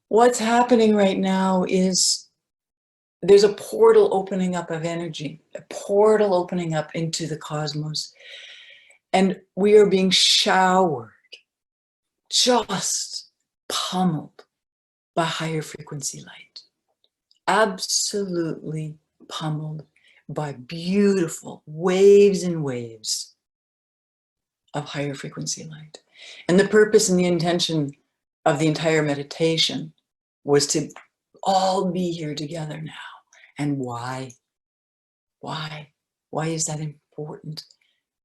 What's happening right now is there's a portal opening up of energy, a portal opening up into the cosmos. And we are being showered, just pummeled by higher frequency light. Absolutely pummeled by beautiful waves and waves of higher frequency light. And the purpose and the intention of the entire meditation was to all be here together now. And why? Why? Why is that important?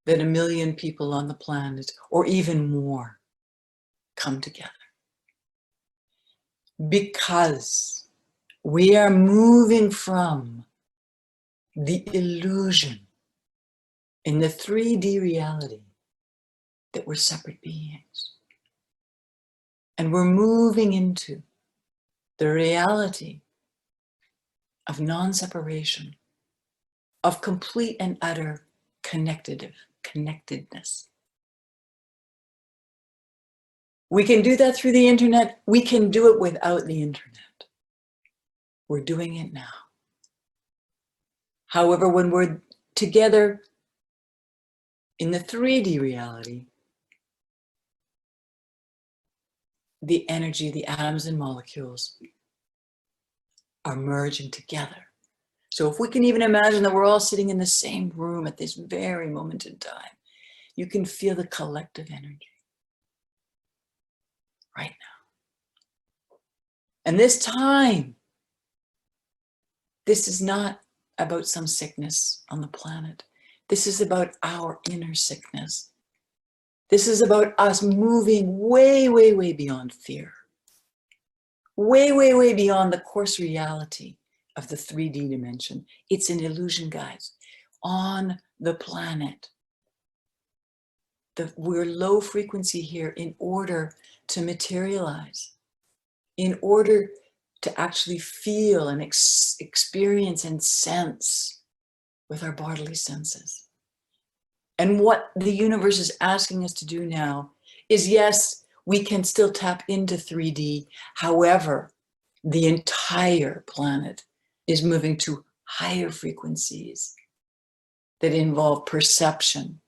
That 1 million people on the planet, or even more, come together. Because we are moving from the illusion in the 3D reality that we're separate beings. And we're moving into the reality of non-separation, of complete and utter connectedness. We can do that through the internet. We can do it without the internet. We're doing it now. However, when we're together in the 3D reality, the energy, the atoms and molecules are merging together. So if we can even imagine that we're all sitting in the same room at this very moment in time, you can feel the collective energy right now. And this time, this is not about some sickness on the planet. This is about our inner sickness. This is about us moving way, way, way beyond fear. Way, way, way beyond the coarse reality of the 3D dimension. It's an illusion, guys. On the planet, we're low frequency here in order to materialize, in order to actually feel and experience and sense with our bodily senses. And what the universe is asking us to do now is, yes, we can still tap into 3D. However, the entire planet is moving to higher frequencies that involve perception,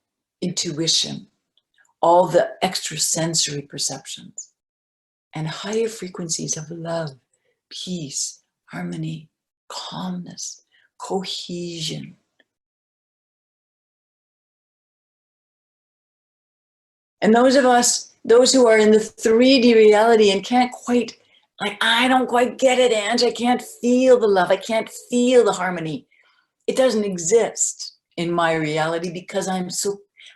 intuition, all the extrasensory perceptions, and higher frequencies of love, peace, harmony, calmness, cohesion. And those of us, those who are in the 3D reality and can't quite, like, I don't quite get it, Ange, I can't feel the love, I can't feel the harmony. It doesn't exist in my reality because I'm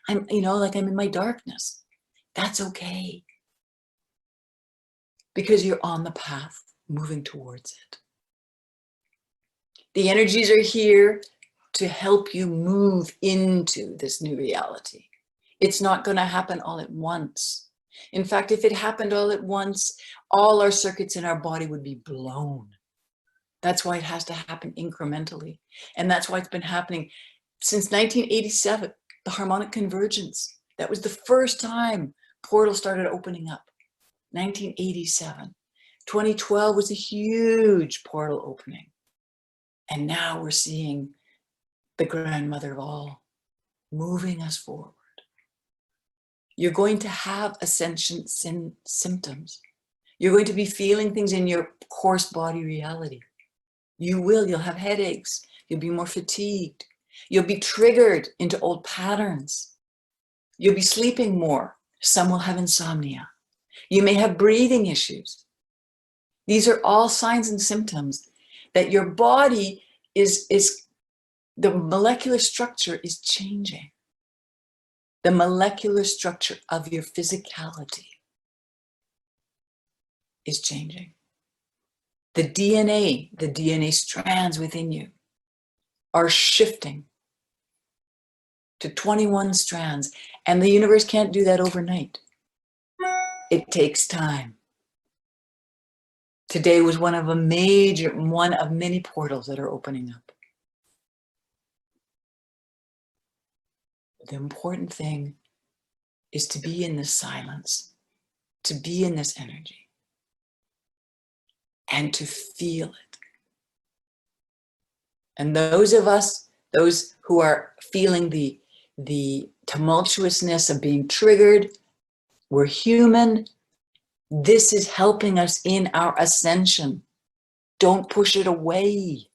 like I'm in my darkness. That's okay. Because you're on the path moving towards it. The energies are here to help you move into this new reality. It's not going to happen all at once. In fact, if it happened all at once, all our circuits in our body would be blown. That's why it has to happen incrementally. And that's why it's been happening since 1987, the harmonic convergence. That was the first time portals started opening up, 1987. 2012 was a huge portal opening. And now we're seeing the grandmother of all moving us forward. You're going to have ascension symptoms. You're going to be feeling things in your coarse body reality. You'll have headaches. You'll be more fatigued. You'll be triggered into old patterns. You'll be sleeping more. Some will have insomnia. You may have breathing issues. These are all signs and symptoms that your body the molecular structure is changing. The molecular structure of your physicality is changing. The DNA strands within you are shifting to 21 strands, and the universe can't do that overnight. It takes time. Today was one of many portals that are opening up. The important thing is to be in this silence, to be in this energy. and to feel it. And those of us, those who are feeling the tumultuousness of being triggered, we're human. This is helping us in our ascension. Don't push it away.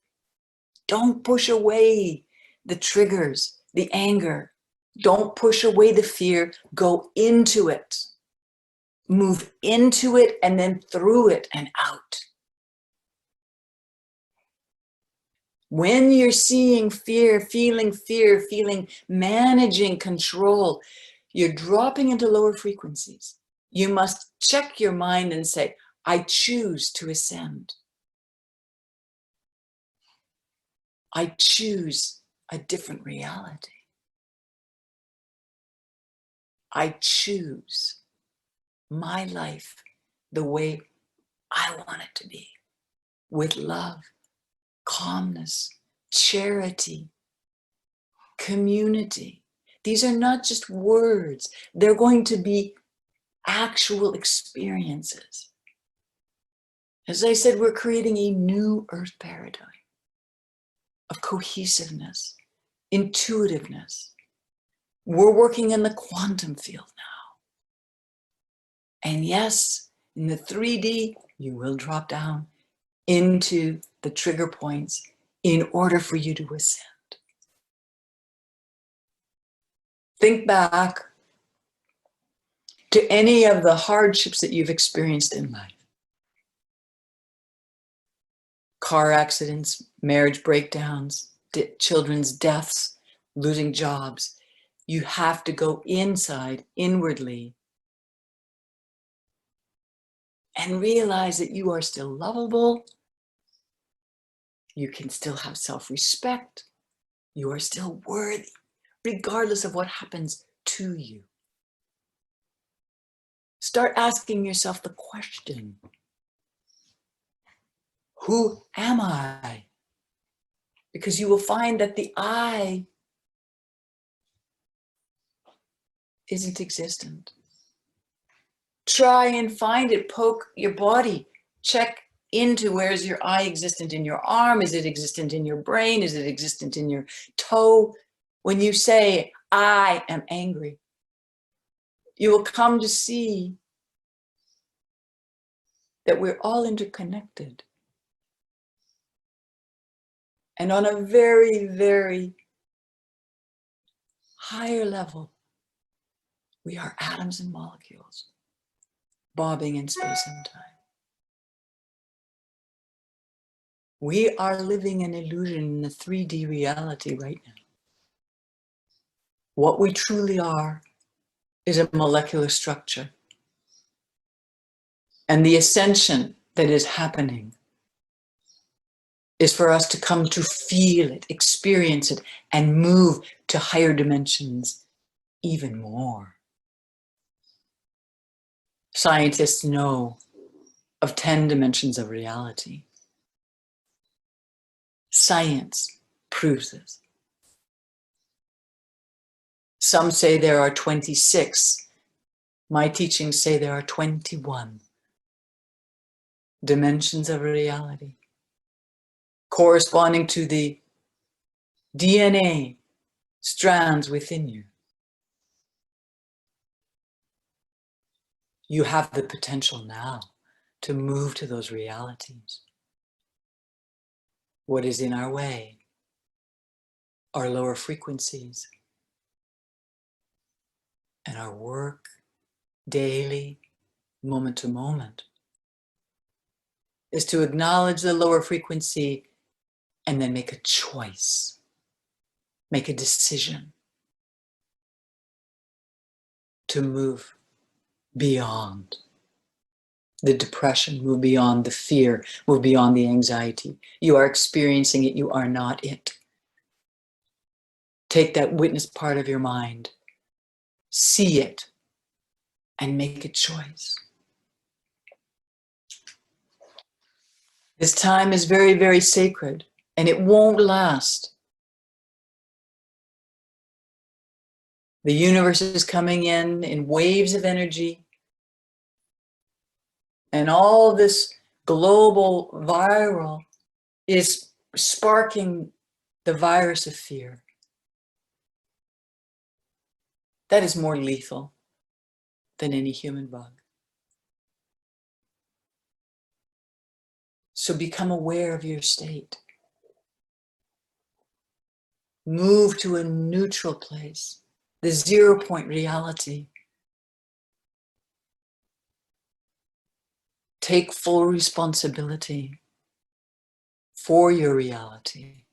Don't push away the triggers, the anger. Don't push away the fear. Go into it. Move into it and then through it and out. When you're seeing fear, feeling, managing control, you're dropping into lower frequencies. You must check your mind and say, I choose to ascend. I choose a different reality. I choose my life the way I want it to be, with love, calmness, charity, community. These are not just words. They're going to be actual experiences. As I said, we're creating a new earth paradigm of cohesiveness, intuitiveness. We're working in the quantum field now. And yes, in the 3D, you will drop down into the trigger points in order for you to ascend. Think back to any of the hardships that you've experienced in life. Car accidents, marriage breakdowns, children's deaths, losing jobs. You have to go inside, inwardly, and realize that you are still lovable. You can still have self-respect. You are still worthy, regardless of what happens to you. Start asking yourself the question, who am I? Because you will find that the I isn't existent. Try and find it, poke your body, check into where is your I existent in your arm? Is it existent in your brain? Is it existent in your toe? When you say, I am angry, you will come to see that we're all interconnected. And on a very, very higher level, we are atoms and molecules bobbing in space and time. We are living an illusion in a 3D reality right now. What we truly are is a molecular structure. And the ascension that is happening is for us to come to feel it, experience it, and move to higher dimensions even more. Scientists know of 10 dimensions of reality. Science proves this. Some say there are 26. My teachings say there are 21 dimensions of reality, corresponding to the DNA strands within you. You have the potential now to move to those realities. What is in our way are lower frequencies. And our work daily, moment to moment, is to acknowledge the lower frequency and then make a choice, make a decision to move beyond the depression, move beyond the fear, move beyond the anxiety. You are experiencing it, you are not it. Take that witness part of your mind, see it, and make a choice. This time is very, very sacred, and it won't last. The universe is coming in waves of energy, and all this global viral is sparking the virus of fear. That is more lethal than any human bug. So become aware of your state. Move to a neutral place, the 0 point reality. Take full responsibility for your reality.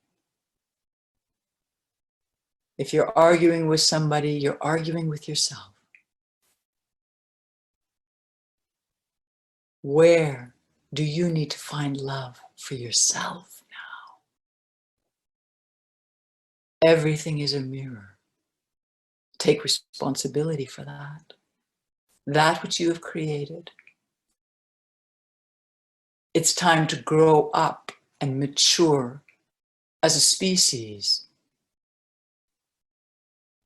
If you're arguing with somebody, you're arguing with yourself. Where do you need to find love for yourself now? Everything is a mirror. Take responsibility for that. That which you have created. It's time to grow up and mature as a species.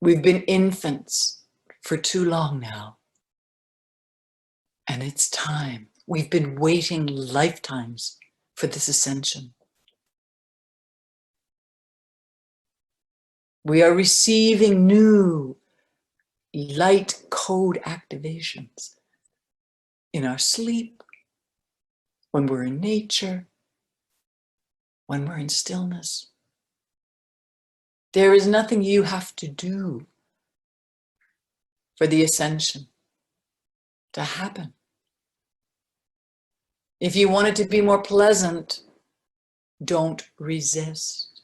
We've been infants for too long now. And it's time. We've been waiting lifetimes for this ascension. We are receiving new light code activations in our sleep, when we're in nature, when we're in stillness. There is nothing you have to do for the ascension to happen. If you want it to be more pleasant, don't resist.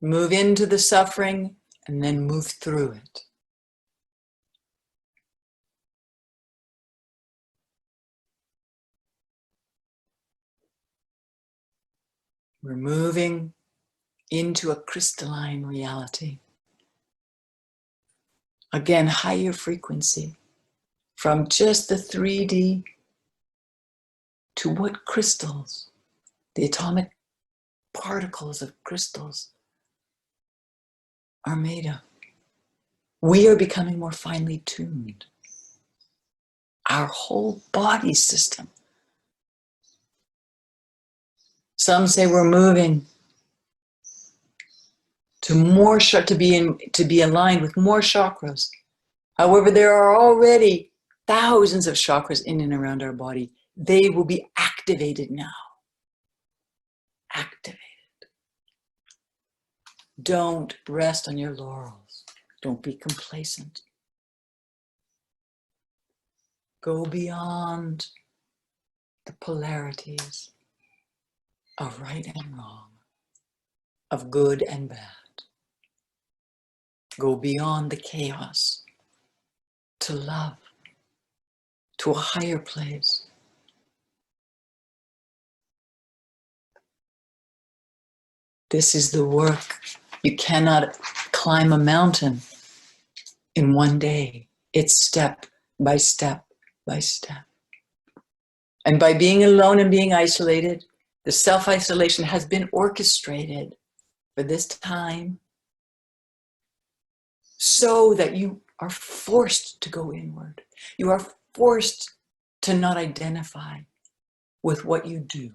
Move into the suffering and then move through it. We're moving into a crystalline reality. Again, higher frequency. From just the 3D to what crystals, the atomic particles of crystals are made of. We are becoming more finely tuned. Our whole body system. Some say we're moving to more to be aligned with more chakras. However, there are already thousands of chakras in and around our body. They will be activated now. Activated. Don't rest on your laurels. Don't be complacent. Go beyond the polarities of right and wrong, of good and bad. Go beyond the chaos to love, to a higher place. This is the work. You cannot climb a mountain in one day. It's step by step by step. And by being alone and being isolated, the self-isolation has been orchestrated for this time so that you are forced to go inward. You are forced to not identify with what you do.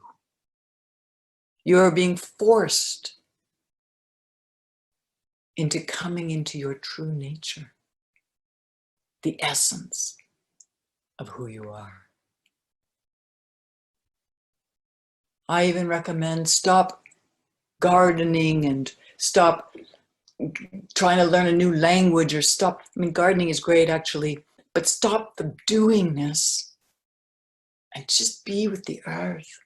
You are being forced into coming into your true nature, the essence of who you are. I even recommend stop gardening and stop trying to learn a new language or stop. I mean, gardening is great actually, but stop the doingness and just be with the earth.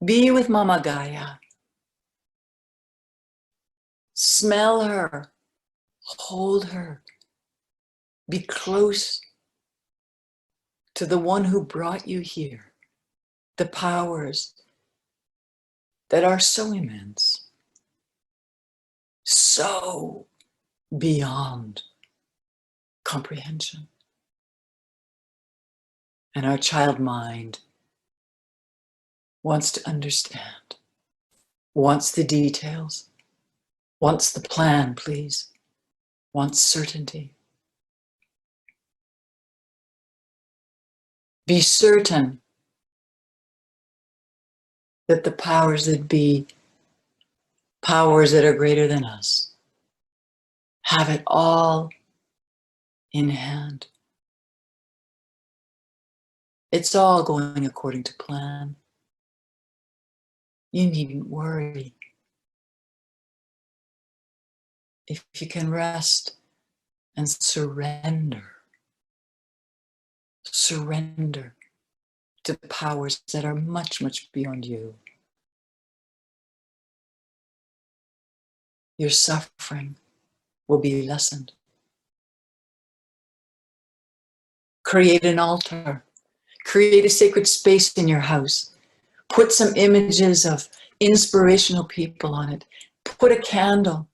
Be with Mama Gaia. Smell her, hold her, be close to the one who brought you here, the powers that are so immense, so beyond comprehension. And our child mind wants to understand, wants the details, wants the plan, please, wants certainty. Be certain that the powers that be, powers that are greater than us, have it all in hand. It's all going according to plan. You needn't worry. If you can rest and surrender to powers that are much, much beyond you, your suffering will be lessened. Create an altar. Create a sacred space in your house. Put some images of inspirational people on it. Put a candle.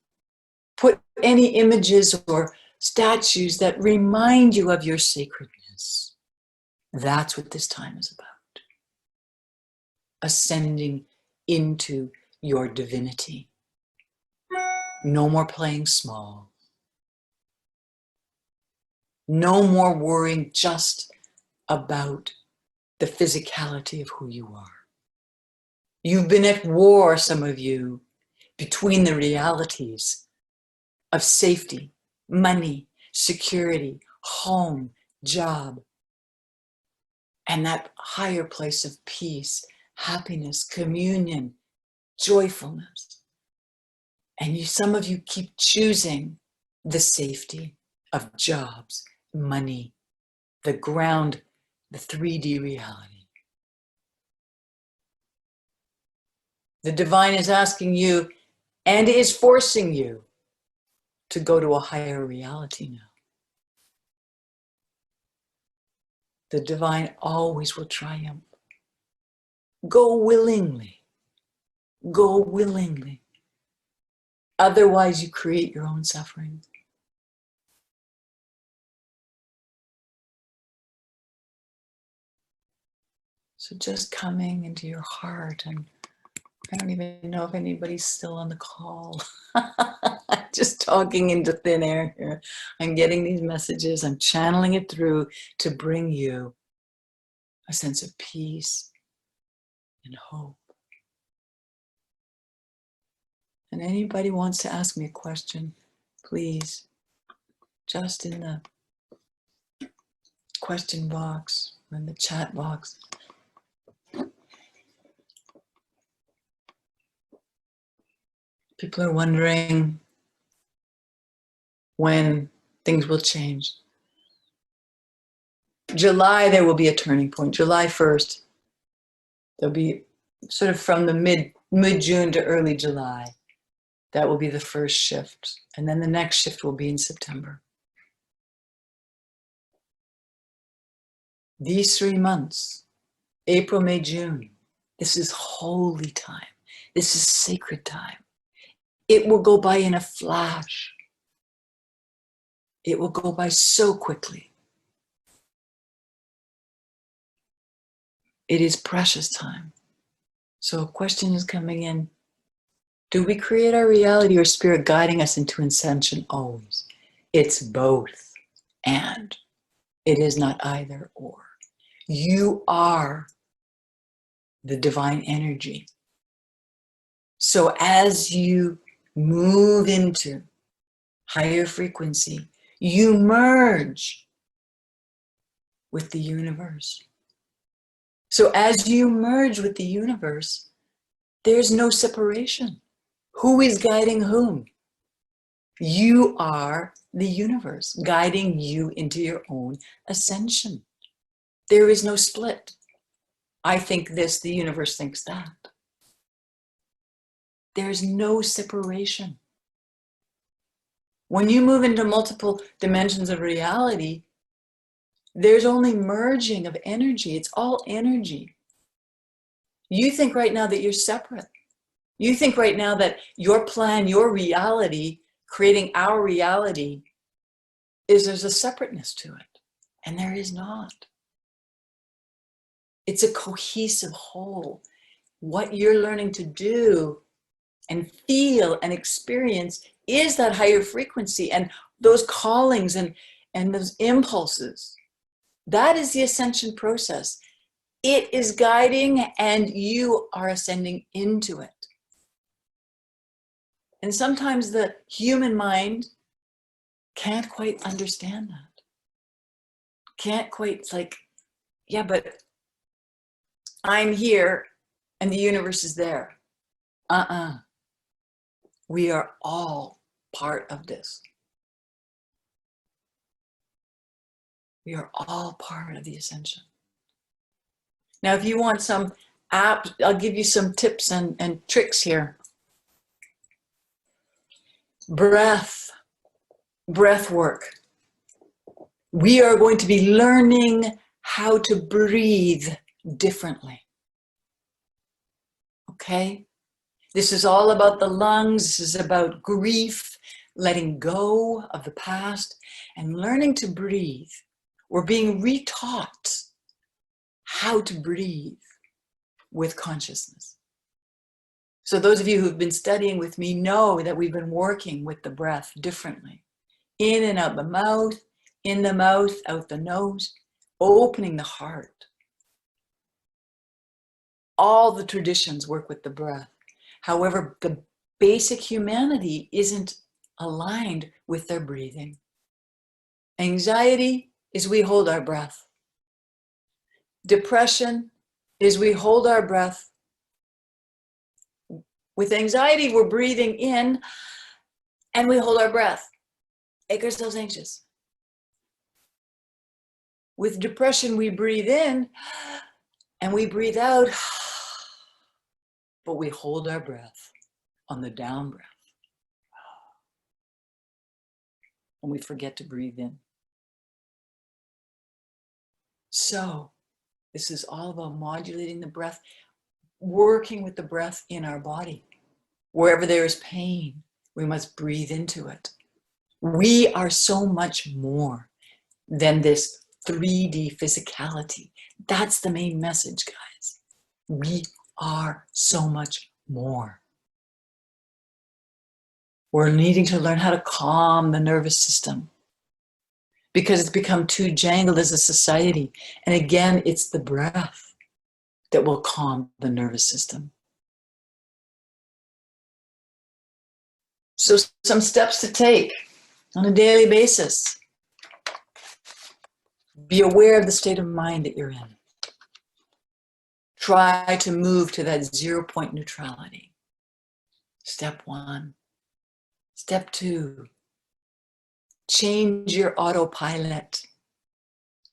Put any images or statues that remind you of your sacredness. That's what this time is about. Ascending into your divinity. No more playing small. No more worrying just about the physicality of who you are. You've been at war, some of you, between the realities of safety, money, security, home, job, and that higher place of peace, happiness, communion, joyfulness. And some of you keep choosing the safety of jobs, money, the ground, the 3D reality. The divine is asking you and is forcing you to go to a higher reality now. The divine always will triumph. Go willingly. Go willingly. Otherwise, you create your own suffering. So just coming into your heart, and I don't even know if anybody's still on the call. I'm just talking into thin air here. I'm getting these messages. I'm channeling it through to bring you a sense of peace and hope. And anybody wants to ask me a question, please, just in the question box or in the chat box. People are wondering when things will change. July, there will be a turning point. July 1st, there'll be sort of from the mid-June to early July. That will be the first shift. And then the next shift will be in September. These 3 months, April, May, June, this is holy time. This is sacred time. It will go by in a flash. It will go by so quickly. It is precious time. So a question is coming in. Do we create our reality or spirit guiding us into ascension always? It's both and. It is not either or. You are the divine energy. So as you move into higher frequency, you merge with the universe. So as you merge with the universe, there's no separation. Who is guiding whom? You are the universe guiding you into your own ascension. There is no split. I think this, the universe thinks that. There's no separation. When you move into multiple dimensions of reality, there's only merging of energy. It's all energy. You think right now that you're separate. You think right now that your plan, your reality, creating our reality, there's a separateness to it. And there is not. It's a cohesive whole. What you're learning to do and feel and experience is that higher frequency and those callings and those impulses That is the ascension process. It is guiding and you are ascending into it. And sometimes the human mind can't quite understand that. Can't quite, it's like, yeah, but I'm here and the universe is there. We are all part of this. We are all part of the ascension. Now, if you want some apps, I'll give you some tips and tricks here. Breath work. We are going to be learning how to breathe differently. Okay? This is all about the lungs. This is about grief, letting go of the past and learning to breathe. We're being retaught how to breathe with consciousness. So those of you who've been studying with me know that we've been working with the breath differently. In and out the mouth, in the mouth, out the nose, opening the heart. All the traditions work with the breath. However, the basic humanity isn't aligned with their breathing. Anxiety is we hold our breath. Depression is we hold our breath. With anxiety, we're breathing in and we hold our breath. Make ourselves anxious. With depression, we breathe in and we breathe out, but we hold our breath on the down breath. And we forget to breathe in. So, this is all about modulating the breath, working with the breath in our body. Wherever there is pain, we must breathe into it. We are so much more than this 3D physicality. That's the main message, guys. We are so much more. We're needing to learn how to calm the nervous system because it's become too jangled as a society. And again, it's the breath that will calm the nervous system. So some steps to take on a daily basis. Be aware of the state of mind that you're in. Try to move to that 0-point neutrality. Step 1. Step 2. Change your autopilot.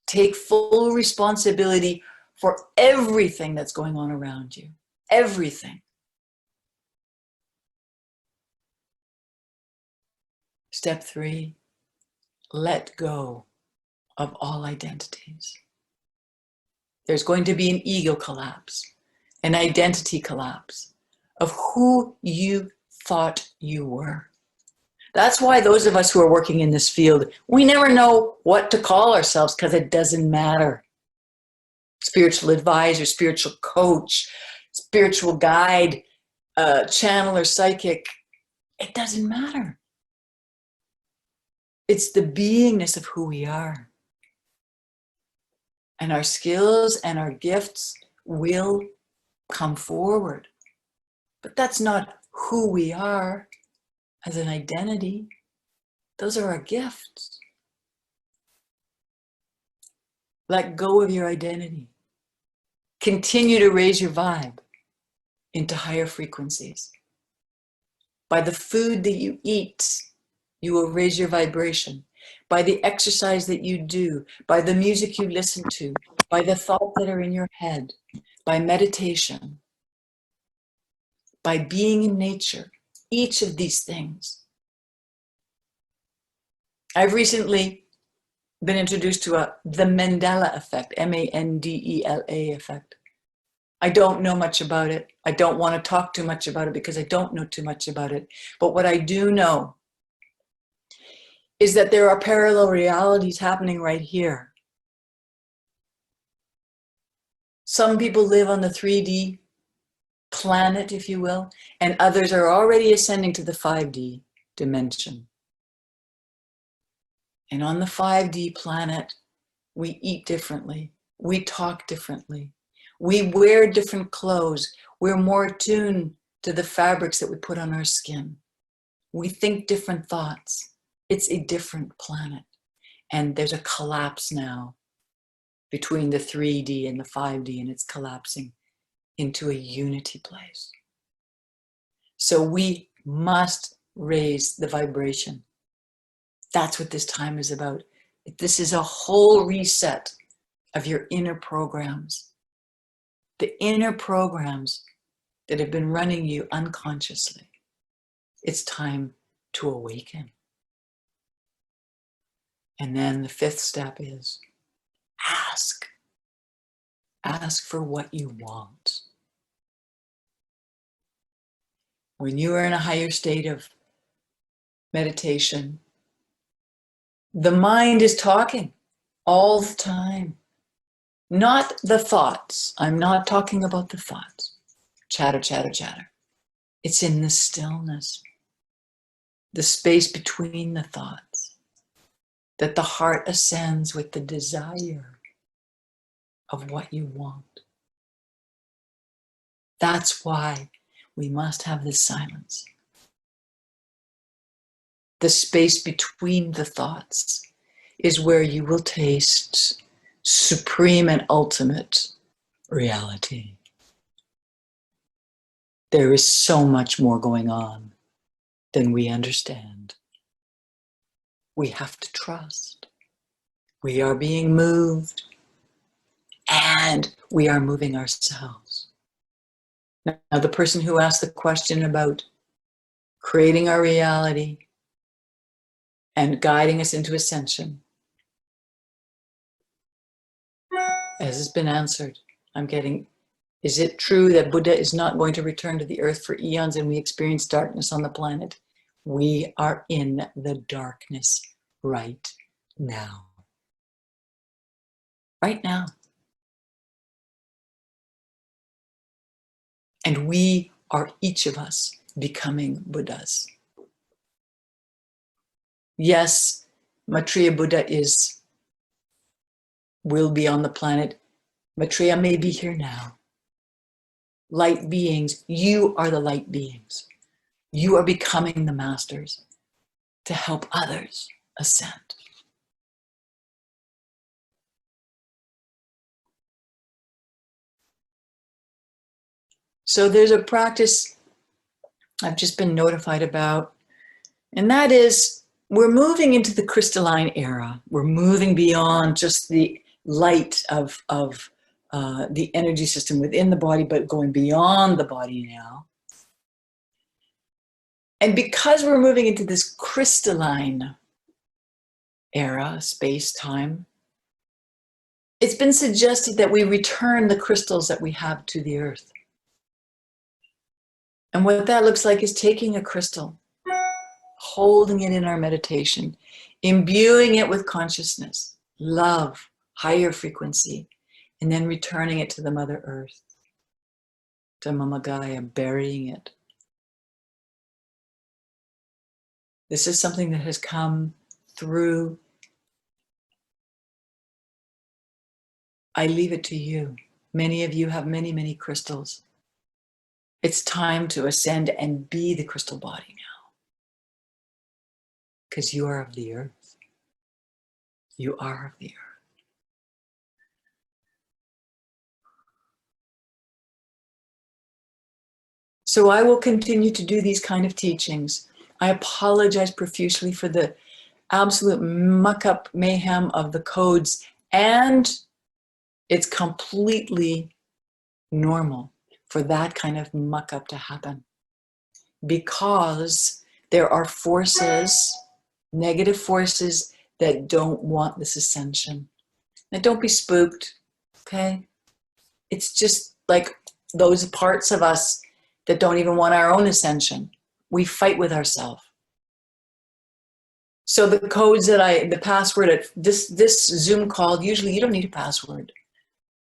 Take full responsibility for everything that's going on around you. Everything. Step 3. Let go of all identities. There's going to be an ego collapse, an identity collapse of who you thought you were. That's why those of us who are working in this field, we never know what to call ourselves because it doesn't matter. Spiritual advisor, spiritual coach, spiritual guide, channeler, psychic, it doesn't matter. It's the beingness of who we are. And our skills and our gifts will come forward. But that's not who we are as an identity. Those are our gifts. Let go of your identity. Continue to raise your vibe into higher frequencies. By the food that you eat, you will raise your vibration. By the exercise that you do, by the music you listen to, by the thoughts that are in your head, by meditation, by being in nature, each of these things. I've recently been introduced to the Mandela effect, M-A-N-D-E-L-A effect. I don't know much about it. I don't want to talk too much about it because I don't know too much about it. But what I do know is that there are parallel realities happening right here. Some people live on the 3D planet, if you will, and others are already ascending to the 5D dimension. And on the 5D planet, We eat differently. We talk differently. We wear different clothes. We're more attuned to the fabrics that we put on our skin. We think different thoughts. It's a different planet. And there's a collapse now between the 3D and the 5D, and it's collapsing into a unity place. So we must raise the vibration. That's what this time is about. This is a whole reset of your inner programs. The inner programs that have been running you unconsciously. It's time to awaken. And then the 5th step is ask. Ask for what you want. When you are in a higher state of meditation, the mind is talking all the time. Not the thoughts. I'm not talking about the thoughts. Chatter, chatter, chatter. It's in the stillness, the space between the thoughts, that the heart ascends with the desire of what you want. That's why we must have this silence. The space between the thoughts is where you will taste supreme and ultimate reality. There is so much more going on than we understand. We have to trust. We are being moved, and we are moving ourselves. Now, the person who asked the question about creating our reality and guiding us into ascension, as has been answered, I'm getting, is it true that Buddha is not going to return to the earth for eons and we experience darkness on the planet? We are in the darkness right now. Right now. And we are, each of us, becoming Buddhas. Yes, Maitreya Buddha will be on the planet. Maitreya may be here now. Light beings, you are the light beings. You are becoming the masters to help others ascend. So there's a practice I've just been notified about, and that is we're moving into the crystalline era. We're moving beyond just the light of the energy system within the body, but going beyond the body now. And because we're moving into this crystalline era, space, time, it's been suggested that we return the crystals that we have to the earth. And what that looks like is taking a crystal, holding it in our meditation, imbuing it with consciousness, love, higher frequency, and then returning it to the Mother Earth, to Mama Gaia, burying it. This is something that has come through. I leave it to you. Many of you have many, many crystals. It's time to ascend and be the crystal body now. Because you are of the earth. You are of the earth. So I will continue to do these kind of teachings. I apologize profusely for the absolute muck-up mayhem of the codes, and it's completely normal for that kind of muck-up to happen because there are forces, negative forces, that don't want this ascension. Now, don't be spooked, okay? It's just like those parts of us that don't even want our own ascension. We fight with ourselves. So the codes that the password at this Zoom call, usually you don't need a password.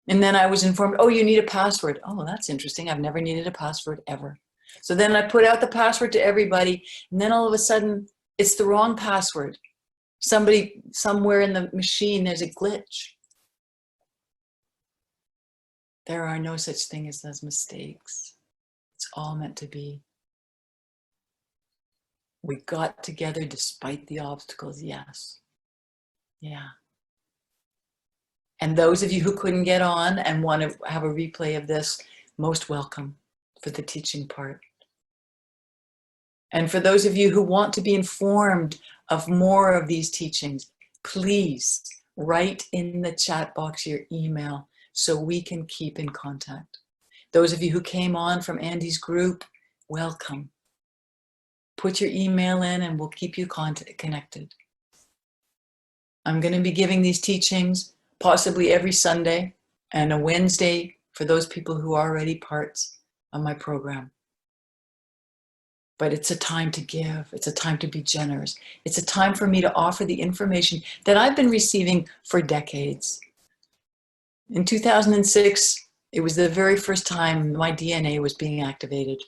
And then I was informed, oh, you need a password. Oh, that's interesting. I've never needed a password ever. So then I put out the password to everybody, and then all of a sudden, it's the wrong password. Somebody, somewhere in the machine, there's a glitch. There are no such thing as those mistakes. It's all meant to be. We got together despite the obstacles, yes. Yeah. And those of you who couldn't get on and want to have a replay of this, most welcome for the teaching part. And for those of you who want to be informed of more of these teachings, please write in the chat box your email so we can keep in contact. Those of you who came on from Andy's group, welcome. Put your email in and we'll keep you connected. I'm going to be giving these teachings possibly every Sunday and a Wednesday for those people who are already parts of my program. But it's a time to give. It's a time to be generous. It's a time for me to offer the information that I've been receiving for decades. In 2006, it was the very first time my DNA was being activated.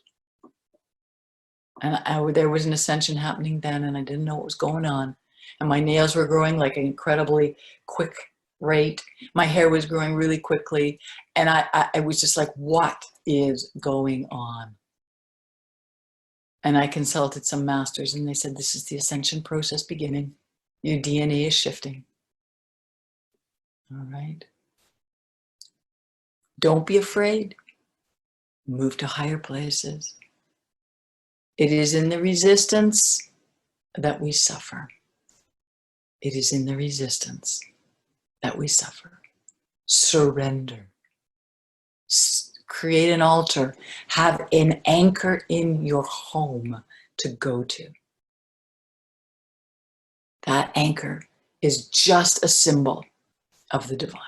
And there was an ascension happening then, and I didn't know what was going on. And my nails were growing like an incredibly quick rate. My hair was growing really quickly. And I was just like, what is going on? And I consulted some masters and they said, this is the ascension process beginning. Your DNA is shifting. All right. Don't be afraid. Move to higher places. It is in the resistance that we suffer. It is in the resistance that we suffer. Surrender. Create an altar. Have an anchor in your home to go to. That anchor is just a symbol of the divine.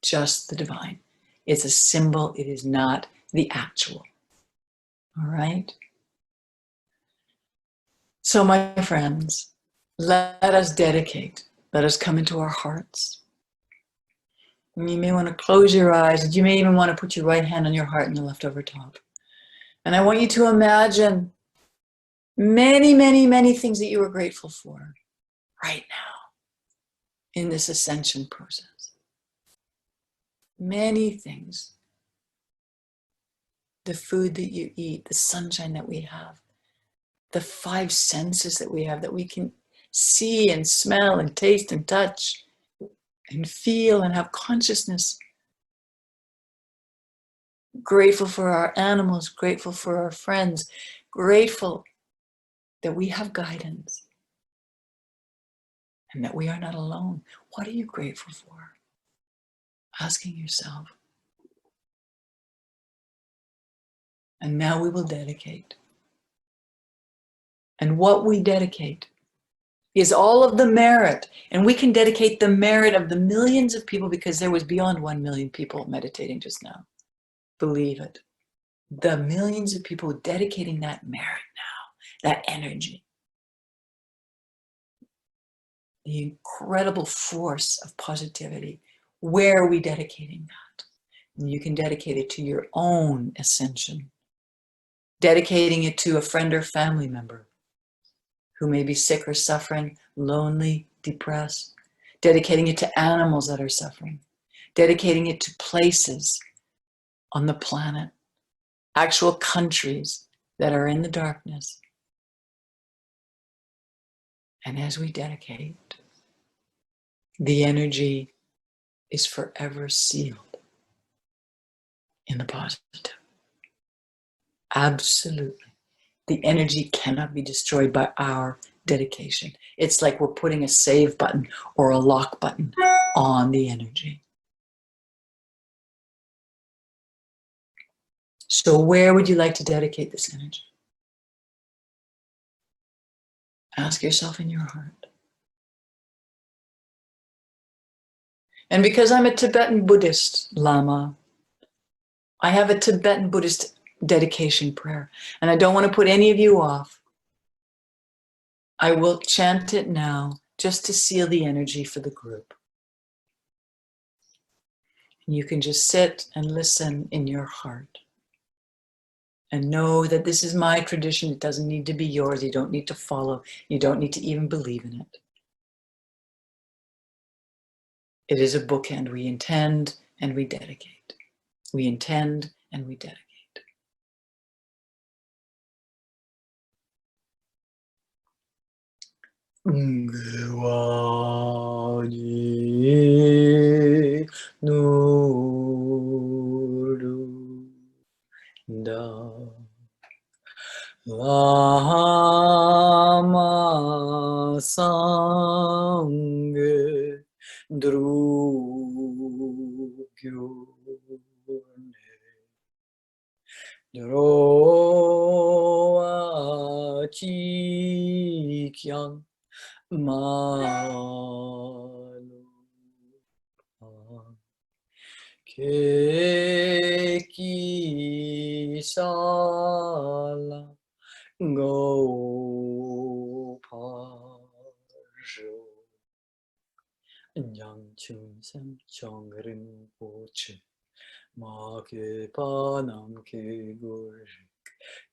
Just the divine. It's a symbol. It is not the actual. All right? So my friends, let us dedicate. Let us come into our hearts. And you may want to close your eyes, and you may even want to put your right hand on your heart and the left over top. And I want you to imagine many, many, many things that you are grateful for right now in this ascension process. Many things. The food that you eat, the sunshine that we have, the 5 senses that we have, that we can see and smell and taste and touch and feel and have consciousness. Grateful for our animals, grateful for our friends, grateful that we have guidance and that we are not alone. What are you grateful for? Asking yourself. And now we will dedicate. And what we dedicate is all of the merit. And we can dedicate the merit of the millions of people, because there was beyond 1 million people meditating just now. Believe it. The millions of people dedicating that merit now, that energy. The incredible force of positivity. Where are we dedicating that? And you can dedicate it to your own ascension. Dedicating it to a friend or family member who may be sick or suffering, lonely, depressed. Dedicating it to animals that are suffering. Dedicating it to places on the planet, actual countries that are in the darkness. And as we dedicate, the energy is forever sealed in the positive. Absolutely. The energy cannot be destroyed by our dedication. It's like we're putting a save button or a lock button on the energy. So where would you like to dedicate this energy? Ask yourself in your heart. And because I'm a Tibetan Buddhist Lama, I have a Tibetan Buddhist dedication prayer, and I don't want to put any of you off. I will chant it now just to seal the energy for the group. And you can just sit and listen in your heart And know that this is my tradition. It doesn't need to be yours. You don't need to follow. You don't need to even believe in it. It is a bookend. We intend and we dedicate. We intend and we dedicate. Ngwani nuru da lama sangye drugyo Droa chi kyang malu Keki sala go pajo Nyang chung sam chong rin poche Ma ke pa nam ke gorje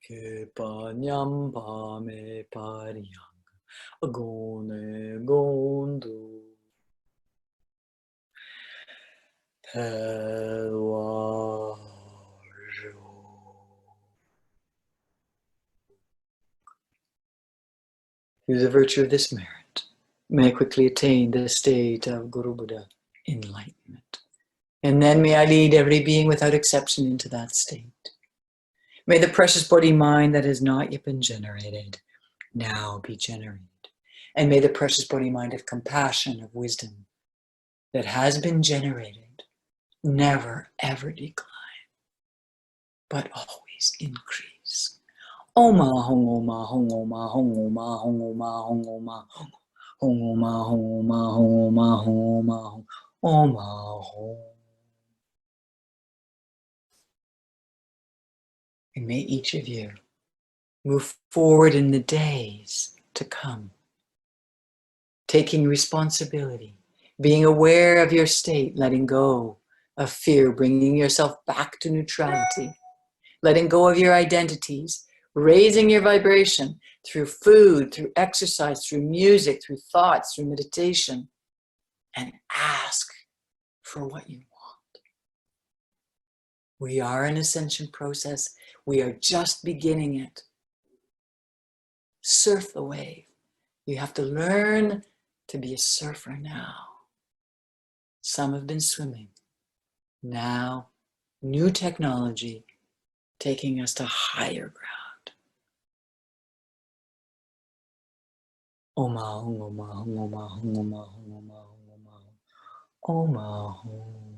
Ke pa nyam pa me pariyang Gone gondo Pelwajo. Through the virtue of this merit, may I quickly attain the state of Guru Buddha enlightenment. And then may I lead every being without exception into that state. May the precious body mind that has not yet been generated now be generated. And may the precious body mind of compassion, of wisdom that has been generated never ever decline, but always increase. Oma hong oma hong oma hong oma hong oma hong oma hong oma hong oma hong oma hong oma oma hong. And may each of you move forward in the days to come, taking responsibility, being aware of your state, letting go of fear, bringing yourself back to neutrality, letting go of your identities, raising your vibration through food, through exercise, through music, through thoughts, through meditation, and ask for what you want. We are an ascension process. We are just beginning it. Surf the wave. You have to learn to be a surfer now. Some have been swimming. Now, new technology taking us to higher ground. Oma, oma, oma, oma, oma, oma, oma, oma, oma.